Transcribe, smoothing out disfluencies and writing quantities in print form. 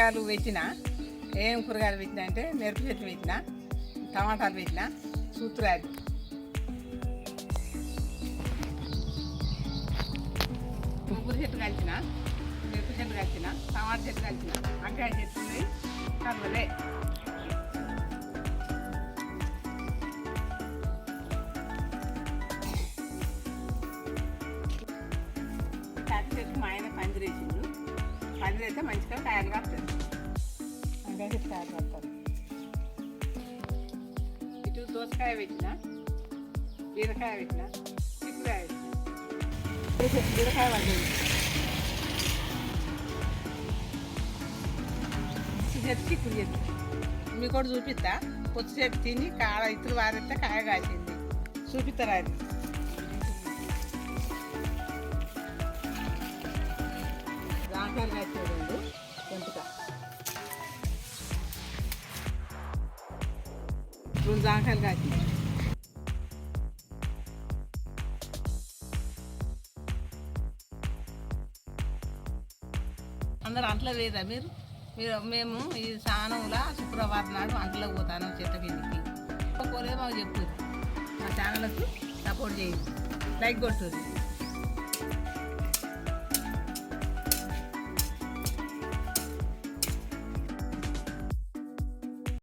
కూరగాయలు పెట్టిన. ఏం కూరగాయలు పెట్టినా అంటే మిరప చెట్టు పెట్టిన, టమాటాలు పెట్టిన, సూత్రాది కొబ్బరి చెట్టు కలిసిన, మిరప చెట్టు కలిసిన, టమాటా చెట్టు కలిసిన, వంకాయ చెట్టు ఉన్నాయి కర్రలే. తాటి చెట్టు మా ఆయన పందిరేసిండు. పందిరైతే మంచిగా కాయలు కాస్తుంది. వంకాయ చెట్టు కాయలు కాస్తుంది. ఇటు దోసకాయ పెట్టిన, బీరకాయ పెట్టిన, చిక్కుడుకాయ పెట్టిన, బీరకాయ పడ్డది. చెట్టు చిక్కుడు చెట్టు మీకు కూడా చూపిస్తా. పొత్తు చెట్టు తిని కాడ ఇత్తులు వారిస్తే కాయ కాసింది. చూపిస్తారా అది? జాంకాయలు కాసేది కొంతగా 2 జాంకాయలు కాసింది. అందరు అంట్లో వేయరా మీరు? మేము ఈ స్నానంలో శుక్రవారం నాడు అంట్లో పోతాను చెట్ల కిందికి. ఒక్కోరే మాకు చెప్పు. మా ఛానల్కు సపోర్ట్ చేయండి, లైక్ కొట్టుర్రి.